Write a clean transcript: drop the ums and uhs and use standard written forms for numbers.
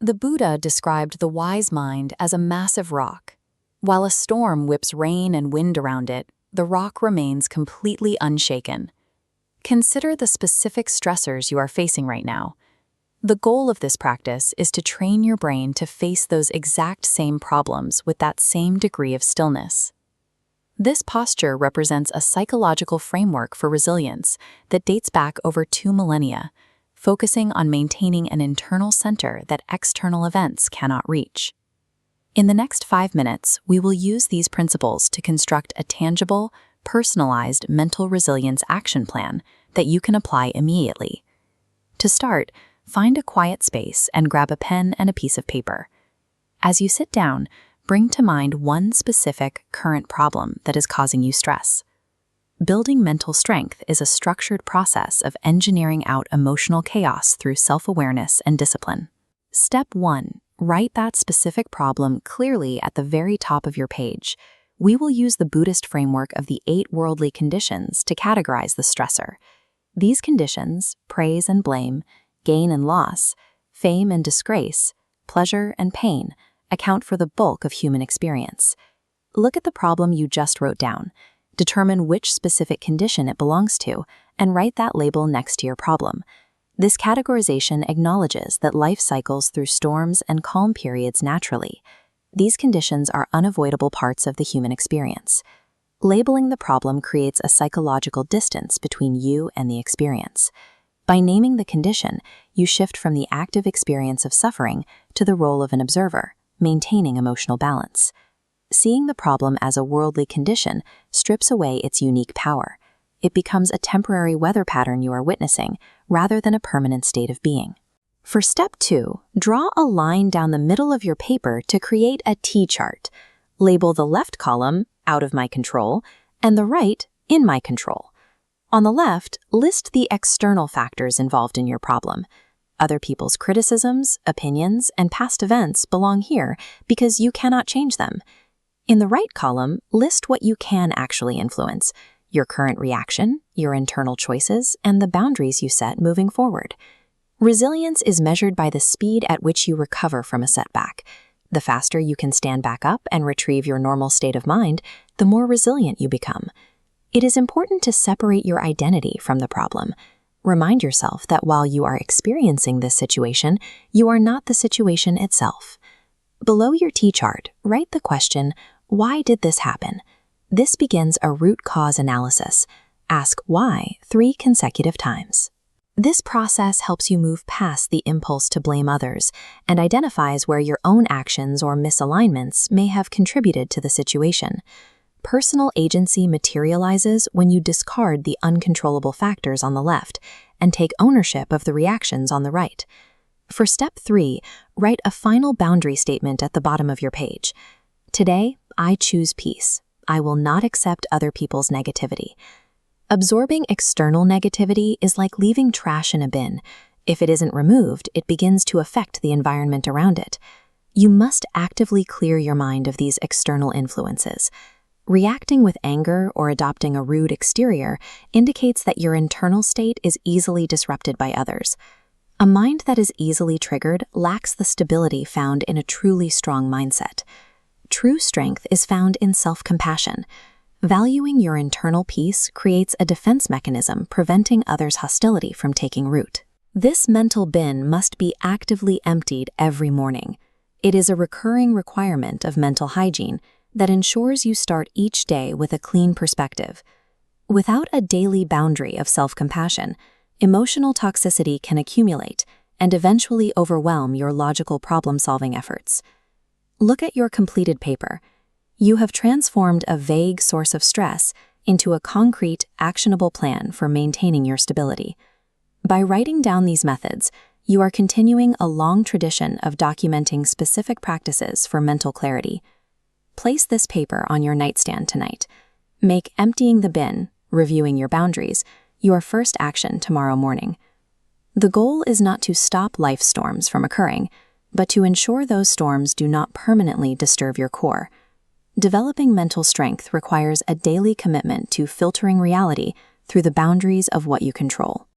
The Buddha described the wise mind as a massive rock. While a storm whips rain and wind around it, the rock remains completely unshaken. Consider the specific stressors you are facing right now. The goal of this practice is to train your brain to face those exact same problems with that same degree of stillness. This posture represents a psychological framework for resilience that dates back over 2 millennia, focusing on maintaining an internal center that external events cannot reach. In the next 5 minutes, we will use these principles to construct a tangible, personalized mental resilience action plan that you can apply immediately. To start, find a quiet space and grab a pen and a piece of paper. As you sit down, bring to mind one specific current problem that is causing you stress. Building mental strength is a structured process of engineering out emotional chaos through self-awareness and discipline. Step 1. Write that specific problem clearly at the very top of your page. We will use the Buddhist framework of the 8 worldly conditions to categorize the stressor. These conditions, praise and blame, gain and loss, fame and disgrace, pleasure and pain, account for the bulk of human experience. Look at the problem you just wrote down. Determine which specific condition it belongs to, and write that label next to your problem. This categorization acknowledges that life cycles through storms and calm periods naturally. These conditions are unavoidable parts of the human experience. Labeling the problem creates a psychological distance between you and the experience. By naming the condition, you shift from the active experience of suffering to the role of an observer, maintaining emotional balance. Seeing the problem as a worldly condition strips away its unique power. It becomes a temporary weather pattern you are witnessing, rather than a permanent state of being. For step 2, draw a line down the middle of your paper to create a T-chart. Label the left column, out of my control, and the right, in my control. On the left, list the external factors involved in your problem. Other people's criticisms, opinions, and past events belong here because you cannot change them. In the right column, list what you can actually influence: your current reaction, your internal choices, and the boundaries you set moving forward. Resilience is measured by the speed at which you recover from a setback. The faster you can stand back up and retrieve your normal state of mind, the more resilient you become. It is important to separate your identity from the problem. Remind yourself that while you are experiencing this situation, you are not the situation itself. Below your T-chart, write the question, why did this happen? This begins a root cause analysis. Ask why 3 consecutive times. This process helps you move past the impulse to blame others and identifies where your own actions or misalignments may have contributed to the situation. Personal agency materializes when you discard the uncontrollable factors on the left and take ownership of the reactions on the right. For step 3, write a final boundary statement at the bottom of your page. Today, I choose peace. I will not accept other people's negativity. Absorbing external negativity is like leaving trash in a bin. If it isn't removed, it begins to affect the environment around it. You must actively clear your mind of these external influences. Reacting with anger or adopting a rude exterior indicates that your internal state is easily disrupted by others. A mind that is easily triggered lacks the stability found in a truly strong mindset. True strength is found in self-compassion. Valuing your internal peace creates a defense mechanism preventing others' hostility from taking root. This mental bin must be actively emptied every morning. It is a recurring requirement of mental hygiene that ensures you start each day with a clean perspective. Without a daily boundary of self-compassion, emotional toxicity can accumulate and eventually overwhelm your logical problem-solving efforts. Look at your completed paper. You have transformed a vague source of stress into a concrete, actionable plan for maintaining your stability. By writing down these methods, you are continuing a long tradition of documenting specific practices for mental clarity. Place this paper on your nightstand tonight. Make emptying the bin, reviewing your boundaries, your first action tomorrow morning. The goal is not to stop life storms from occurring, but to ensure those storms do not permanently disturb your core. Developing mental strength requires a daily commitment to filtering reality through the boundaries of what you control.